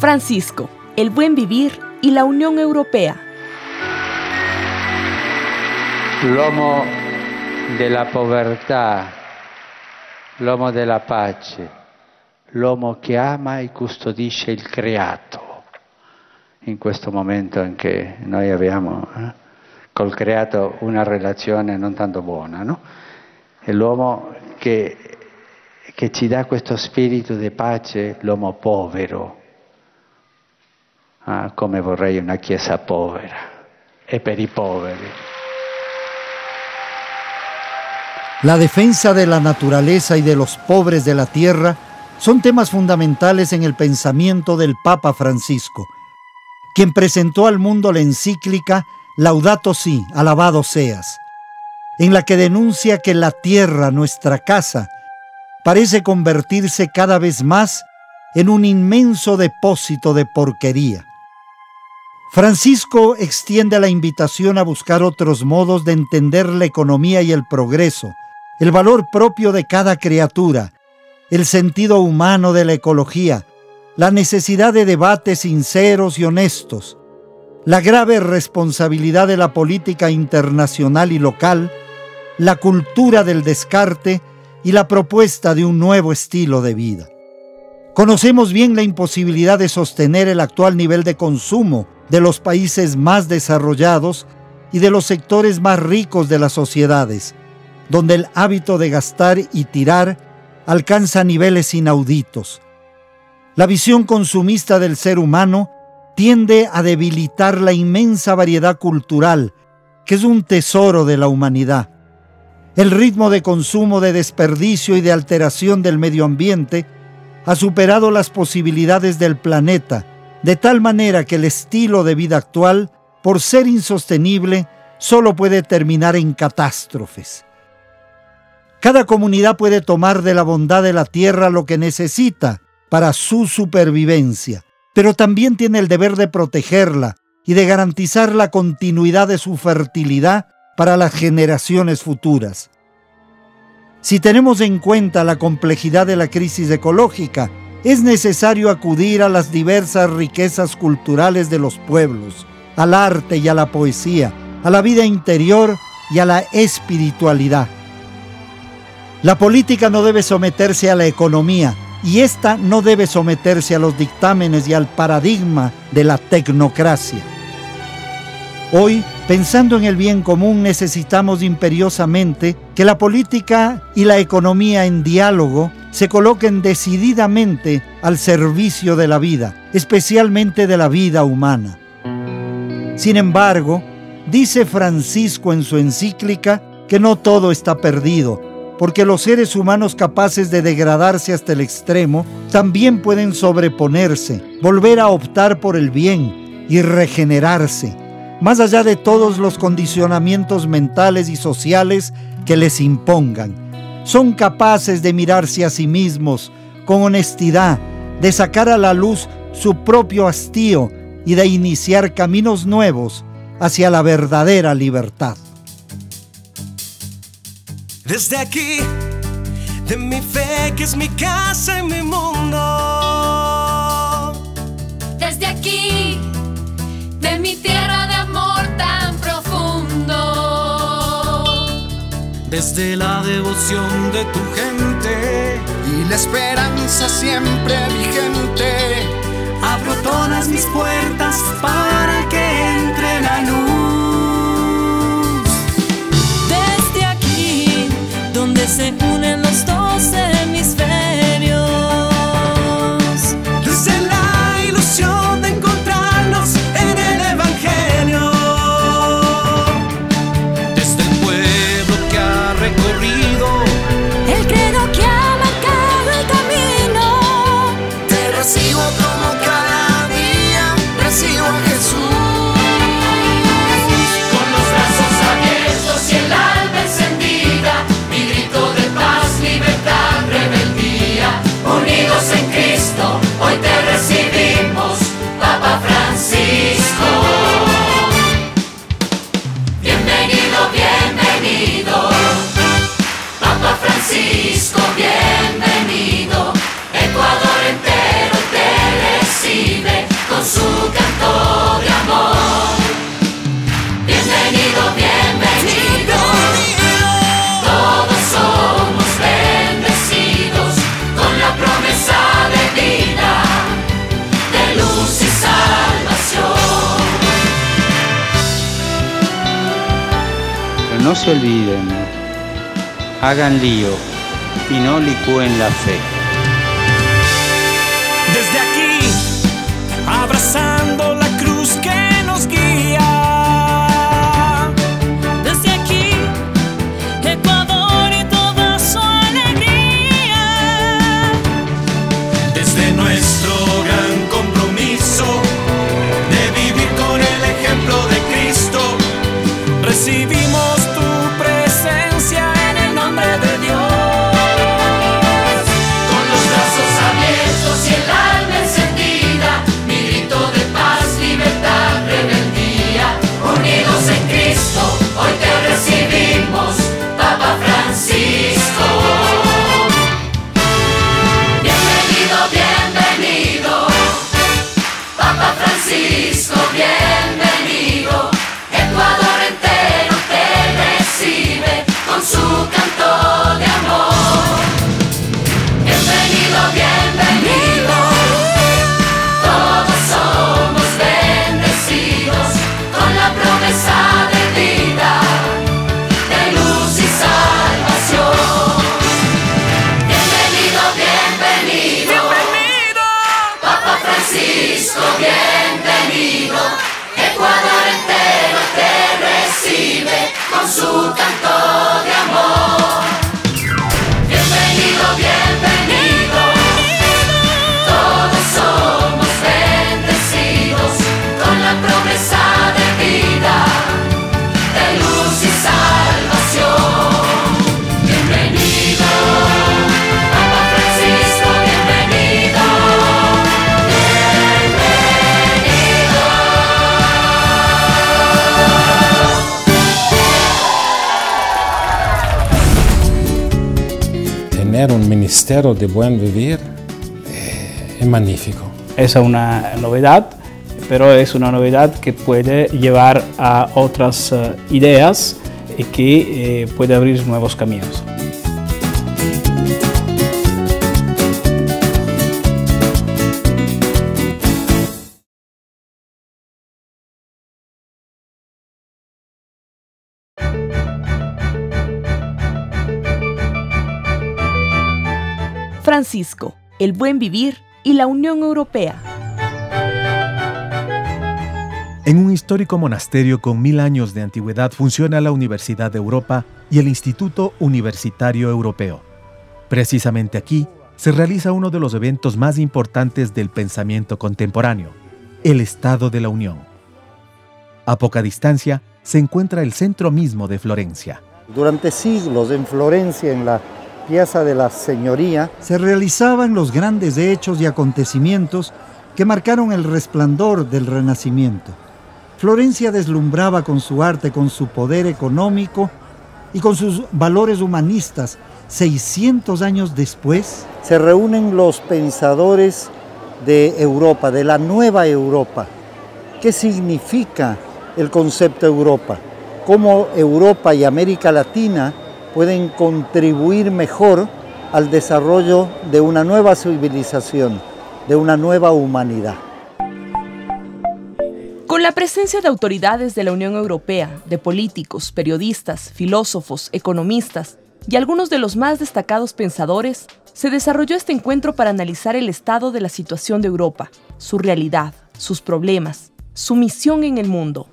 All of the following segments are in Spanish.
Francisco, el buen vivir y la Unión Europea. L'uomo della povertà, l'uomo della pace, l'uomo che ama e custodisce il creato. In questo momento in che noi abbiamo col creato una relazione non tanto buona, no? È l'uomo che ci dà questo spirito di pace, l'uomo povero. Come vorrei una chiesa povera e per i poveri. La defensa de la naturaleza y de los pobres de la tierra son temas fundamentales en el pensamiento del Papa Francisco, quien presentó al mundo la encíclica Laudato Si, alabado seas, en la que denuncia que la tierra, nuestra casa, parece convertirse cada vez más en un inmenso depósito de porquería. Francisco extiende la invitación a buscar otros modos de entender la economía y el progreso, el valor propio de cada criatura, el sentido humano de la ecología, la necesidad de debates sinceros y honestos, la grave responsabilidad de la política internacional y local, la cultura del descarte y la propuesta de un nuevo estilo de vida. Conocemos bien la imposibilidad de sostener el actual nivel de consumo de los países más desarrollados y de los sectores más ricos de las sociedades, donde el hábito de gastar y tirar alcanza niveles inauditos. La visión consumista del ser humano tiende a debilitar la inmensa variedad cultural, que es un tesoro de la humanidad. El ritmo de consumo, de desperdicio y de alteración del medio ambiente ha superado las posibilidades del planeta, de tal manera que el estilo de vida actual, por ser insostenible, solo puede terminar en catástrofes. Cada comunidad puede tomar de la bondad de la tierra lo que necesita para su supervivencia, pero también tiene el deber de protegerla y de garantizar la continuidad de su fertilidad para las generaciones futuras. Si tenemos en cuenta la complejidad de la crisis ecológica, es necesario acudir a las diversas riquezas culturales de los pueblos, al arte y a la poesía, a la vida interior y a la espiritualidad. La política no debe someterse a la economía, y ésta no debe someterse a los dictámenes y al paradigma de la tecnocracia. Hoy, pensando en el bien común, necesitamos imperiosamente que la política y la economía en diálogo se coloquen decididamente al servicio de la vida, especialmente de la vida humana. Sin embargo, dice Francisco en su encíclica que no todo está perdido, porque los seres humanos capaces de degradarse hasta el extremo también pueden sobreponerse, volver a optar por el bien y regenerarse, más allá de todos los condicionamientos mentales y sociales que les impongan. Son capaces de mirarse a sí mismos con honestidad, de sacar a la luz su propio hastío y de iniciar caminos nuevos hacia la verdadera libertad. Desde aquí, de mi fe que es mi casa y mi mundo. Desde aquí, de mi tierra de amor tan profundo. Desde la devoción de tu gente y la esperanza siempre vigente, abro todas mis puertas para que entre la luz. Desde aquí, donde se unen los dos hemisferios. Desde la ilusión de encontrarnos en el Evangelio. Desde el pueblo que ha recorrido el credo que ha marcado el camino. Te recibo como cada día recibo a Jesús. Con los brazos abiertos y el alma encendida, mi grito de paz, libertad, rebeldía. Unidos en Cristo, hoy te recibimos, Papa Francisco. Bienvenido, bienvenido, Papa Francisco, bienvenido. Ecuador entero te recibe. no se olviden, hagan lío y no licúen la fe. Desde aquí, abrazando la cruz que nos guía. Desde aquí, Ecuador y toda su alegría. Desde nuestro gran compromiso de vivir con el ejemplo de Cristo, recibimos tu presencia en el nombre de Dios. Con los brazos abiertos y el alma encendida, mi grito de paz, libertad, rebeldía. Unidos en Cristo, hoy te recibimos, Papa Francisco. Bienvenido, bienvenido, Papa Francisco, bienvenido. Ecuador entero te recibe con su canto de amor. Bienvenido, bienvenido, todos somos bendecidos con la promesa de vida, de luz y salvación. Bienvenido, bienvenido, Papa Francisco, bienvenido. Ecuador entero te recibe con su canto de amor. Bienvenido, bienvenido, todos somos bendecidos con la promesa de vida, de luz y salvación. Bienvenido, Papa Francisco, bienvenido, Tener un ministerio de buen vivir es magnífico. Es una novedad, pero es una novedad que puede llevar a otras ideas y que puede abrir nuevos caminos. Francisco, el buen vivir y la Unión Europea. En un histórico monasterio con 1000 años de antigüedad funciona la Universidad de Europa y el Instituto Universitario Europeo. Precisamente aquí se realiza uno de los eventos más importantes del pensamiento contemporáneo, el Estado de la Unión. A poca distancia se encuentra el centro mismo de Florencia. Durante siglos en Florencia, en la Piazza de la Signoria, se realizaban los grandes hechos y acontecimientos que marcaron el resplandor del Renacimiento. Florencia deslumbraba con su arte, con su poder económico y con sus valores humanistas. 600 años después, se reúnen los pensadores de Europa, de la nueva Europa. ¿Qué significa el concepto Europa? ¿Cómo Europa y América Latina pueden contribuir mejor al desarrollo de una nueva civilización, de una nueva humanidad? Con la presencia de autoridades de la Unión Europea, de políticos, periodistas, filósofos, economistas y algunos de los más destacados pensadores, se desarrolló este encuentro para analizar el estado de la situación de Europa, su realidad, sus problemas, su misión en el mundo.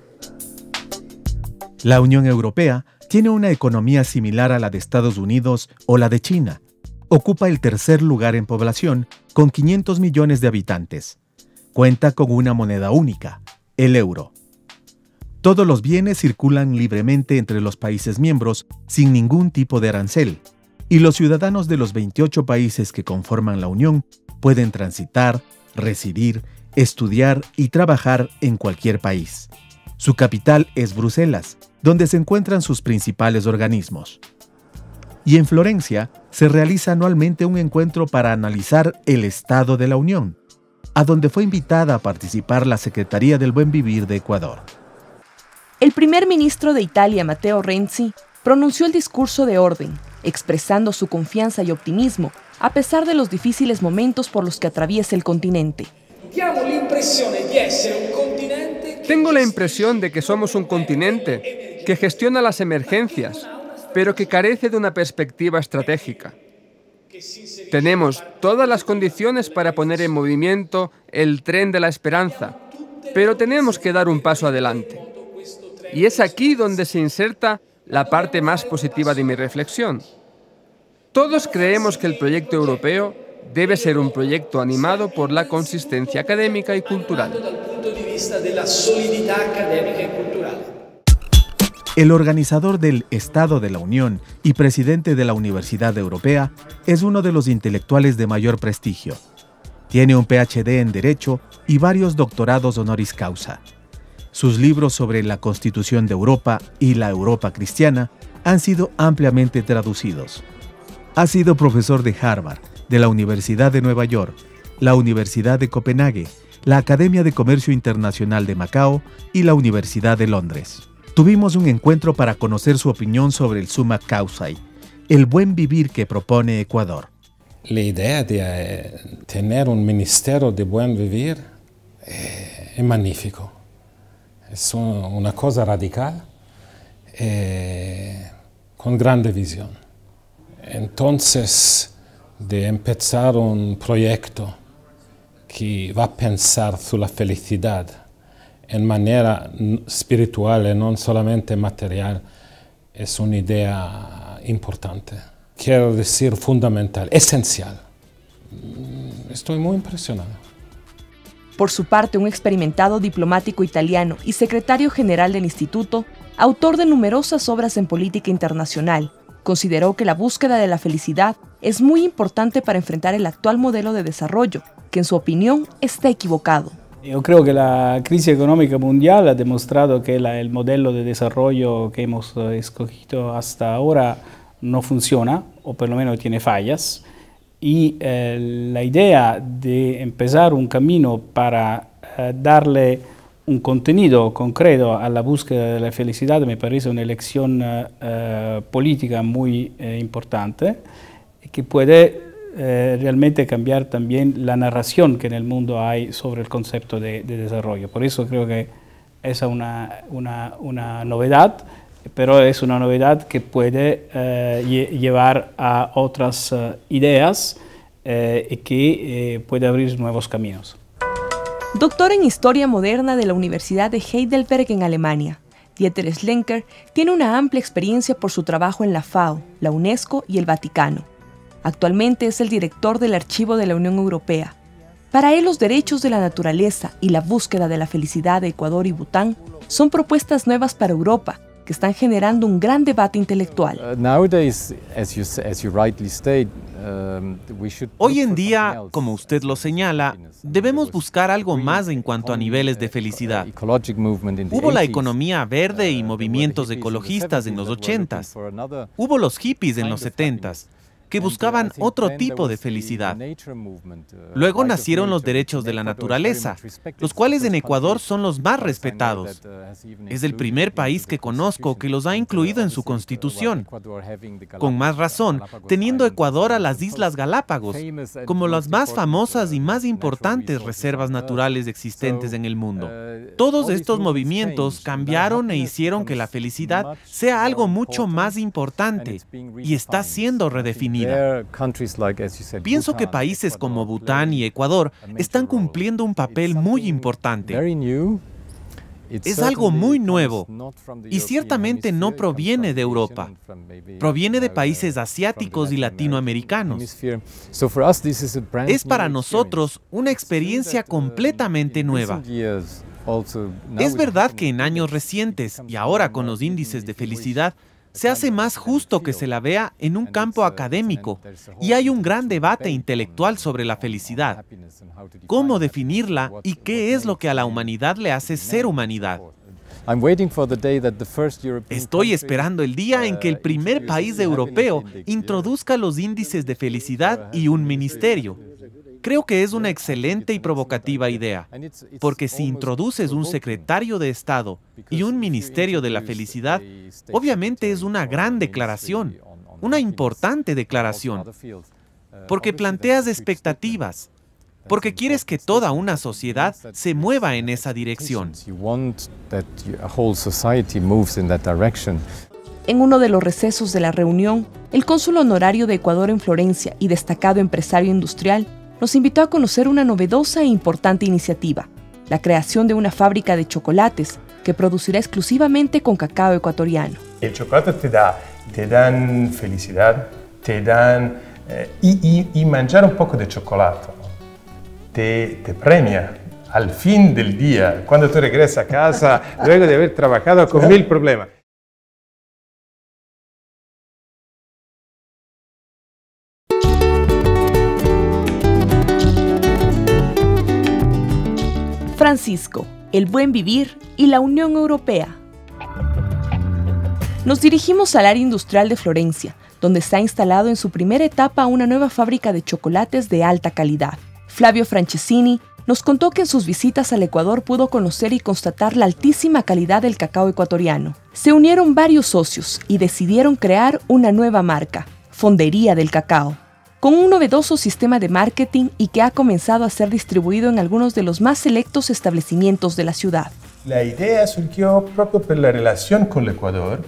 La Unión Europea tiene una economía similar a la de Estados Unidos o la de China. Ocupa el tercer lugar en población, con 500 millones de habitantes. Cuenta con una moneda única, el euro. Todos los bienes circulan libremente entre los países miembros sin ningún tipo de arancel, y los ciudadanos de los 28 países que conforman la Unión pueden transitar, residir, estudiar y trabajar en cualquier país. Su capital es Bruselas, donde se encuentran sus principales organismos. Y en Florencia se realiza anualmente un encuentro para analizar el estado de la Unión, a donde fue invitada a participar la Secretaría del Buen Vivir de Ecuador. El primer ministro de Italia, Matteo Renzi, pronunció el discurso de orden, expresando su confianza y optimismo, a pesar de los difíciles momentos por los que atraviesa el continente. Tengo la impresión de que somos un continente que gestiona las emergencias, pero que carece de una perspectiva estratégica. Tenemos todas las condiciones para poner en movimiento el tren de la esperanza, pero tenemos que dar un paso adelante. Y es aquí donde se inserta la parte más positiva de mi reflexión. Todos creemos que el proyecto europeo debe ser un proyecto animado por la consistencia académica y cultural. El organizador del Estado de la Unión y presidente de la Universidad Europea es uno de los intelectuales de mayor prestigio. Tiene un PhD en Derecho y varios doctorados honoris causa. Sus libros sobre la Constitución de Europa y la Europa cristiana han sido ampliamente traducidos. Ha sido profesor de Harvard, de la Universidad de Nueva York, la Universidad de Copenhague, la Academia de Comercio Internacional de Macao y la Universidad de Londres. Tuvimos un encuentro para conocer su opinión sobre el Summa Causae, el buen vivir que propone Ecuador. La idea de tener un ministerio de buen vivir es magnífico. Es una cosa radical, con grande visión. Entonces, de empezar un proyecto que va a pensar sobre la felicidad en manera espiritual y no solamente material, es una idea importante. Quiero decir fundamental, esencial. Estoy muy impresionado. Por su parte, un experimentado diplomático italiano y secretario general del instituto, autor de numerosas obras en política internacional, consideró que la búsqueda de la felicidad es muy importante para enfrentar el actual modelo de desarrollo, que en su opinión está equivocado. Yo creo que la crisis económica mundial ha demostrado que el modelo de desarrollo que hemos escogido hasta ahora no funciona, o por lo menos tiene fallas, y la idea de empezar un camino para darle un contenido concreto a la búsqueda de la felicidad me parece una elección política muy importante, que puede realmente cambiar también la narración que en el mundo hay sobre el concepto de desarrollo. Por eso creo que es una novedad, pero es una novedad que puede llevar a otras ideas y que puede abrir nuevos caminos. Doctor en Historia Moderna de la Universidad de Heidelberg en Alemania, Dieter Schlenker tiene una amplia experiencia por su trabajo en la FAO, la UNESCO y el Vaticano. Actualmente es el director del Archivo de la Unión Europea. Para él, los derechos de la naturaleza y la búsqueda de la felicidad de Ecuador y Bután son propuestas nuevas para Europa, que están generando un gran debate intelectual. Hoy en día, como usted lo señala, debemos buscar algo más en cuanto a niveles de felicidad. Hubo la economía verde y movimientos ecologistas en los 80s. Hubo los hippies en los 70s, que buscaban otro tipo de felicidad. Luego nacieron los derechos de la naturaleza, los cuales en Ecuador son los más respetados. Es el primer país que conozco que los ha incluido en su constitución. Con más razón, teniendo Ecuador a las Islas Galápagos, como las más famosas y más importantes reservas naturales existentes en el mundo. Todos estos movimientos cambiaron e hicieron que la felicidad sea algo mucho más importante y está siendo redefinida. Pienso que países como Bután y Ecuador están cumpliendo un papel muy importante. Es algo muy nuevo y ciertamente no proviene de Europa. Proviene de países asiáticos y latinoamericanos. Es para nosotros una experiencia completamente nueva. Es verdad que en años recientes y ahora con los índices de felicidad, se hace más justo que se la vea en un campo académico y hay un gran debate intelectual sobre la felicidad. ¿Cómo definirla y qué es lo que a la humanidad le hace ser humanidad? Estoy esperando el día en que el primer país europeo introduzca los índices de felicidad y un ministerio. Creo que es una excelente y provocativa idea, porque si introduces un secretario de Estado y un ministerio de la felicidad, obviamente es una gran declaración, una importante declaración, porque planteas expectativas. porque quieres que toda una sociedad se mueva en esa dirección. En uno de los recesos de la reunión, el cónsul honorario de Ecuador en Florencia y destacado empresario industrial nos invitó a conocer una novedosa e importante iniciativa, la creación de una fábrica de chocolates que producirá exclusivamente con cacao ecuatoriano. El chocolate te dan felicidad, te dan... y mangiare un poco de chocolate te premia al fin del día, cuando tú regresas a casa luego de haber trabajado con 1000 problemas. Francisco, el buen vivir y la Unión Europea. Nos dirigimos al área industrial de Florencia, donde se ha instalado en su primera etapa una nueva fábrica de chocolates de alta calidad. Flavio Franceschini nos contó que en sus visitas al Ecuador pudo conocer y constatar la altísima calidad del cacao ecuatoriano. Se unieron varios socios y decidieron crear una nueva marca, Fondería del Cacao, con un novedoso sistema de marketing y que ha comenzado a ser distribuido en algunos de los más selectos establecimientos de la ciudad. La idea surgió proprio per la relación con el Ecuador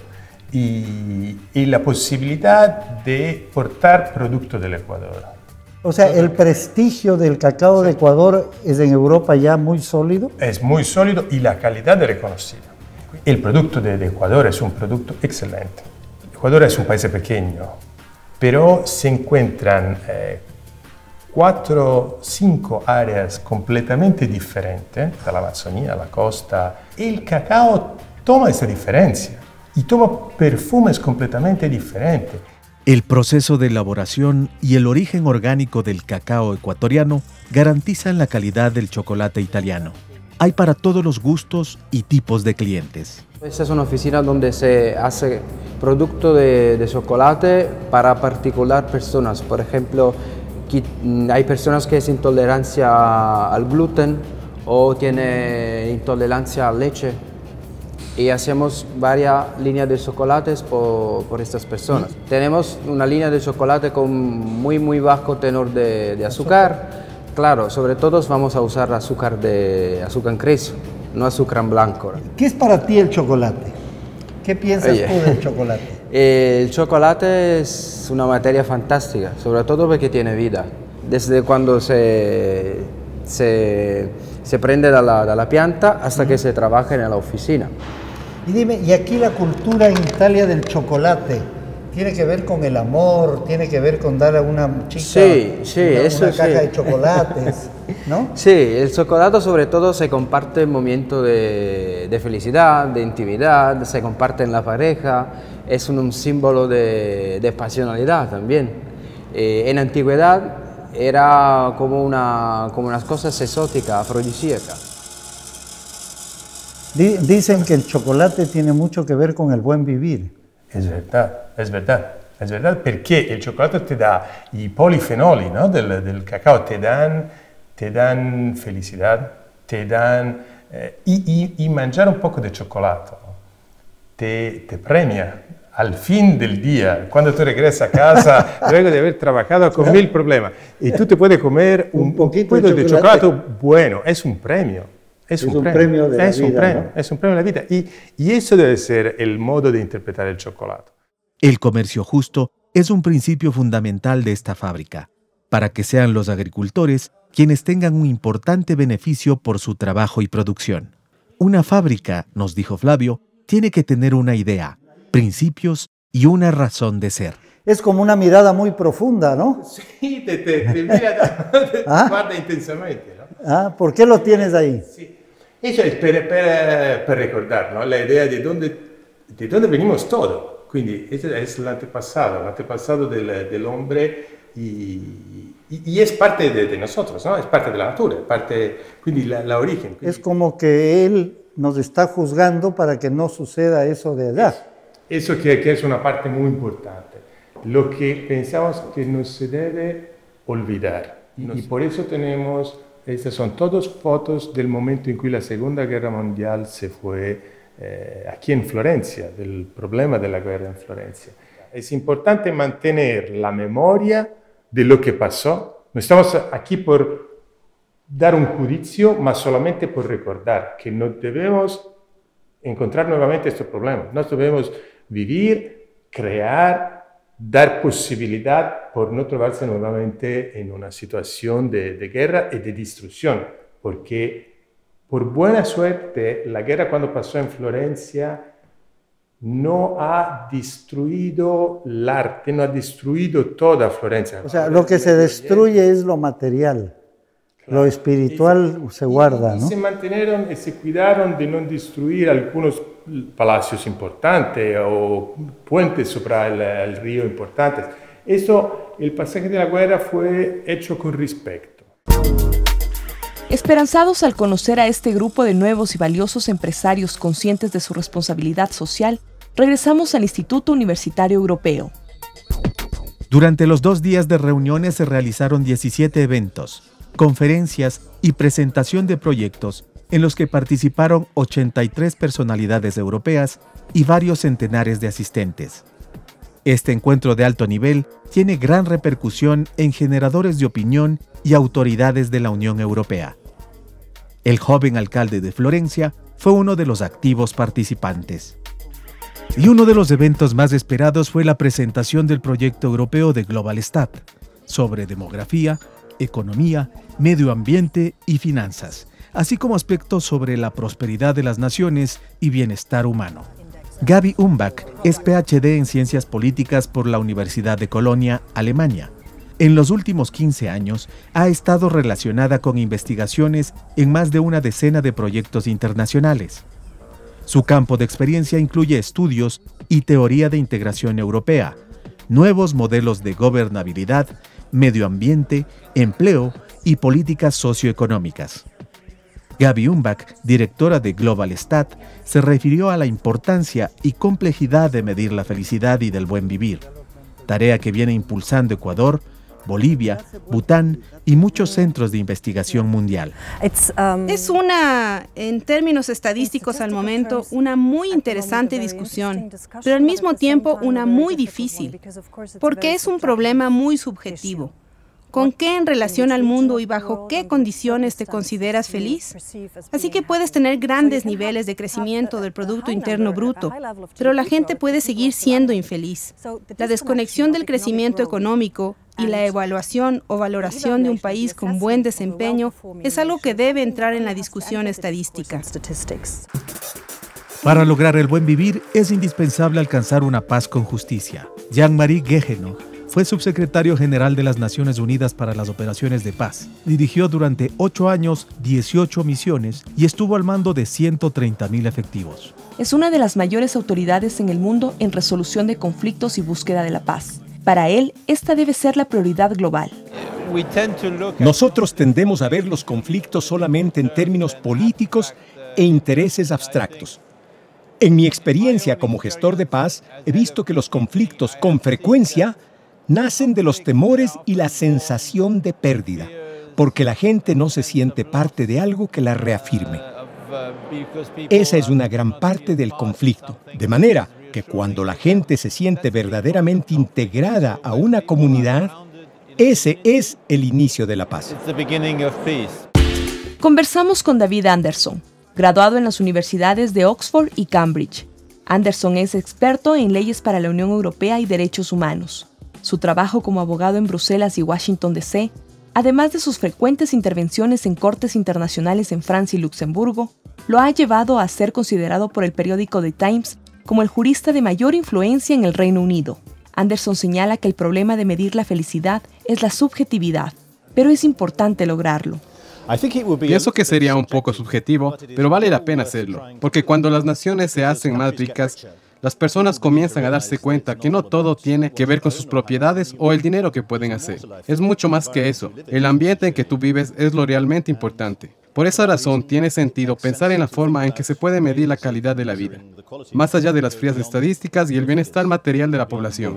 y la posibilidad de portar producto del Ecuador. O sea, el prestigio del cacao de Ecuador es en Europa ya muy sólido. Es muy sólido y la calidad es reconocida. El producto de Ecuador es un producto excelente. Ecuador es un país pequeño, pero se encuentran 4 o 5 áreas completamente diferentes, la Amazonía, la costa. El cacao toma esa diferencia y toma perfumes completamente diferentes. El proceso de elaboración y el origen orgánico del cacao ecuatoriano garantizan la calidad del chocolate italiano. Hay para todos los gustos y tipos de clientes. Esta es una oficina donde se hace producto de chocolate para particular personas. Por ejemplo, hay personas que tienen intolerancia al gluten o tienen intolerancia a leche. Y hacemos varias líneas de chocolates por estas personas. Tenemos una línea de chocolate con muy bajo tenor de azúcar. Claro, sobre todo vamos a usar azúcar en creso, no azúcar en blanco. ¿Qué es para ti el chocolate? ¿Qué piensas tú del chocolate? El chocolate es una materia fantástica, sobre todo porque tiene vida. Desde cuando se prende de la planta hasta que se trabaja en la oficina. Y dime, ¿y aquí la cultura en Italia del chocolate tiene que ver con el amor, tiene que ver con dar a una chica una caja de chocolates, ¿no? Sí, el chocolate sobre todo se comparte en momentos de felicidad, de intimidad, se comparte en la pareja, es un símbolo de pasionalidad también. En la antigüedad era como unas cosas exóticas, afrodisíacas. Dicen que el chocolate tiene mucho que ver con el buen vivir. Es verdad, porque el chocolate te da i polifenoli, ¿no? del cacao, te dan felicidad, te dan... y mangiare un poco de chocolate te premia al fin del día, cuando tú regresas a casa luego de haber trabajado con 1000 problemas y tú te puedes comer un poquito de chocolate bueno, es un premio. Es un premio de la vida, ¿no? Es un premio de la vida. Y eso debe ser el modo de interpretar el chocolate. El comercio justo es un principio fundamental de esta fábrica, para que sean los agricultores quienes tengan un importante beneficio por su trabajo y producción. Una fábrica, nos dijo Flavio, tiene que tener una idea, principios y una razón de ser. Es como una mirada muy profunda, ¿no? Sí, te mira, te guarda intensamente, ¿no? ¿Por qué lo tienes ahí? Sí. Eso es per recordar, ¿no? La idea de dónde venimos todos. Quindi ese es el antepasado del hombre y es parte de nosotros, ¿no? Es parte de la natura, quindi la origen. Quindi. Es como que él nos está juzgando para que no suceda eso de edad. Eso que es una parte muy importante. Lo que pensamos que no se debe olvidar. Y por eso tenemos... Estas son todas fotos del momento en que la Segunda Guerra Mundial se fue aquí en Florencia, del problema de la guerra en Florencia. Es importante mantener la memoria de lo que pasó. No estamos aquí por dar un juicio, mas solamente por recordar que no debemos encontrar nuevamente estos problemas. Nos debemos vivir, crear, dar posibilidad por no trovarse nuevamente en una situación de guerra y de destrucción, porque por buena suerte la guerra cuando pasó en Florencia no ha destruido el arte, no ha destruido toda Florencia. O sea, lo que se destruye es lo material, claro. Lo espiritual se guarda, ¿no? Se mantuvieron y se cuidaron de no destruir algunos palacios importantes o puentes sobre el río importantes. Esto, el pasaje de la guerra fue hecho con respeto. Esperanzados al conocer a este grupo de nuevos y valiosos empresarios conscientes de su responsabilidad social, regresamos al Instituto Universitario Europeo. Durante los 2 días de reuniones se realizaron 17 eventos, conferencias y presentación de proyectos en los que participaron 83 personalidades europeas y varios centenares de asistentes. Este encuentro de alto nivel tiene gran repercusión en generadores de opinión y autoridades de la Unión Europea. El joven alcalde de Florencia fue uno de los activos participantes. Y uno de los eventos más esperados fue la presentación del proyecto europeo de Global Stat, sobre demografía, economía, medio ambiente y finanzas, así como aspectos sobre la prosperidad de las naciones y bienestar humano. Gabi Umbach es PhD en Ciencias Políticas por la Universidad de Colonia, Alemania. En los últimos 15 años ha estado relacionada con investigaciones en más de una decena de proyectos internacionales. Su campo de experiencia incluye estudios y teoría de integración europea, nuevos modelos de gobernabilidad, medio ambiente, empleo y políticas socioeconómicas. Gabi Umbach, directora de Global Stat, se refirió a la importancia y complejidad de medir la felicidad y del buen vivir, tarea que viene impulsando Ecuador, Bolivia, Bután y muchos centros de investigación mundial. Es una, en términos estadísticos al momento, una muy interesante discusión, pero al mismo tiempo una muy difícil, porque es un problema muy subjetivo. ¿Con qué en relación al mundo y bajo qué condiciones te consideras feliz? Así que puedes tener grandes niveles de crecimiento del Producto Interno Bruto, pero la gente puede seguir siendo infeliz. La desconexión del crecimiento económico y la evaluación o valoración de un país con buen desempeño es algo que debe entrar en la discusión estadística. Para lograr el buen vivir es indispensable alcanzar una paz con justicia. Jean-Marie Guéhenno fue subsecretario general de las Naciones Unidas para las Operaciones de Paz. Dirigió durante 8 años 18 misiones y estuvo al mando de 130.000 efectivos. Es una de las mayores autoridades en el mundo en resolución de conflictos y búsqueda de la paz. Para él, esta debe ser la prioridad global. Nosotros tendemos a ver los conflictos solamente en términos políticos e intereses abstractos. En mi experiencia como gestor de paz, he visto que los conflictos con frecuencia nacen de los temores y la sensación de pérdida, porque la gente no se siente parte de algo que la reafirme. Esa es una gran parte del conflicto, de manera que cuando la gente se siente verdaderamente integrada a una comunidad, ese es el inicio de la paz. Conversamos con David Anderson, graduado en las universidades de Oxford y Cambridge. Anderson es experto en leyes para la Unión Europea y derechos humanos. Su trabajo como abogado en Bruselas y Washington D.C., además de sus frecuentes intervenciones en cortes internacionales en Francia y Luxemburgo, lo ha llevado a ser considerado por el periódico The Times como el jurista de mayor influencia en el Reino Unido. Anderson señala que el problema de medir la felicidad es la subjetividad, pero es importante lograrlo. Pienso que sería un poco subjetivo, pero vale la pena hacerlo, porque cuando las naciones se hacen más ricas, las personas comienzan a darse cuenta que no todo tiene que ver con sus propiedades o el dinero que pueden hacer. Es mucho más que eso. El ambiente en que tú vives es lo realmente importante. Por esa razón, tiene sentido pensar en la forma en que se puede medir la calidad de la vida, más allá de las frías estadísticas y el bienestar material de la población.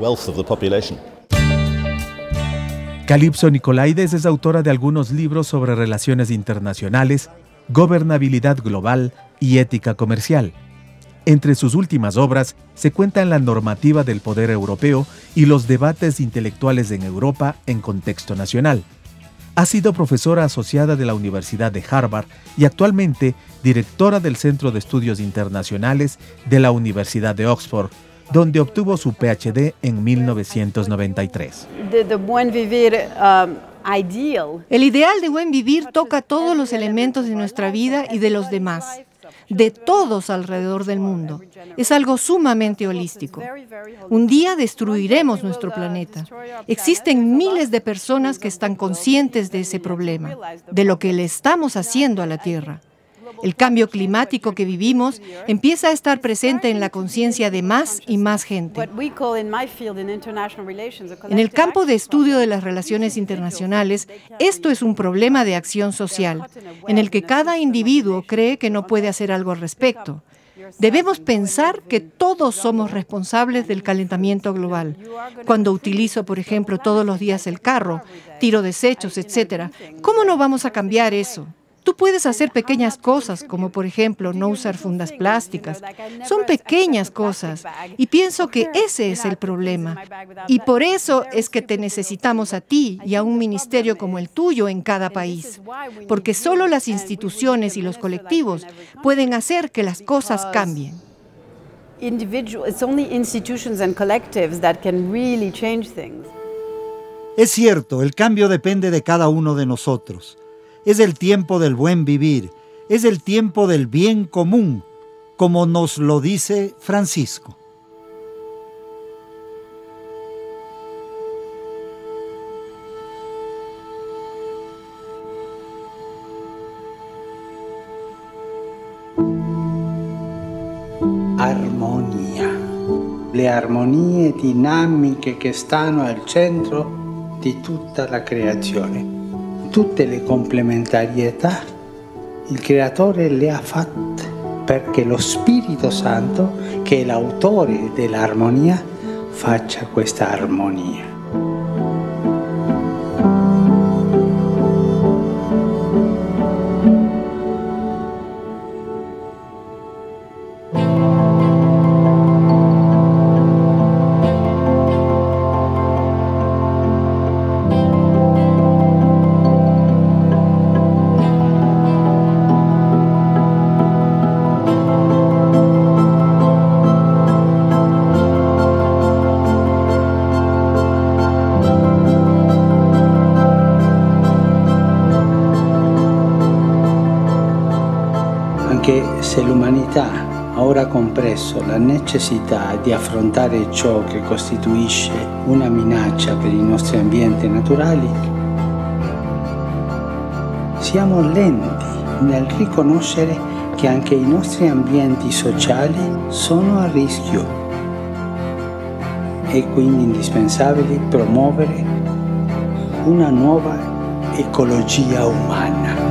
Calypso Nicolaides es autora de algunos libros sobre relaciones internacionales, gobernabilidad global y ética comercial. Entre sus últimas obras se cuentan la normativa del poder europeo y los debates intelectuales en Europa en contexto nacional. Ha sido profesora asociada de la Universidad de Harvard y actualmente directora del Centro de Estudios Internacionales de la Universidad de Oxford, donde obtuvo su PhD en 1993. El ideal de buen vivir toca todos los elementos de nuestra vida y de los demás, de todos alrededor del mundo. Es algo sumamente holístico. Un día destruiremos nuestro planeta. Existen miles de personas que están conscientes de ese problema, de lo que le estamos haciendo a la Tierra. El cambio climático que vivimos empieza a estar presente en la conciencia de más y más gente. En el campo de estudio de las relaciones internacionales, esto es un problema de acción social, en el que cada individuo cree que no puede hacer algo al respecto. Debemos pensar que todos somos responsables del calentamiento global. Cuando utilizo, por ejemplo, todos los días el carro, tiro desechos, etc., ¿cómo no vamos a cambiar eso? Tú puedes hacer pequeñas cosas, como por ejemplo no usar fundas plásticas. Son pequeñas cosas y pienso que ese es el problema. Y por eso es que te necesitamos a ti y a un ministerio como el tuyo en cada país. Porque solo las instituciones y los colectivos pueden hacer que las cosas cambien. Es cierto, el cambio depende de cada uno de nosotros. Es el tiempo del buen vivir, es el tiempo del bien común, como nos lo dice Francisco. Armonia. Le armonie dinamiche che stanno al centro di tutta la creazione. Tutte le complementarietà il Creatore le ha fatte perché lo Spirito Santo, che è l'autore dell'armonia, faccia questa armonia. Anche se l'umanità ha ora compreso la necessità di affrontare ciò che costituisce una minaccia per i nostri ambienti naturali, siamo lenti nel riconoscere che anche i nostri ambienti sociali sono a rischio. È quindi indispensabile promuovere una nuova ecologia umana.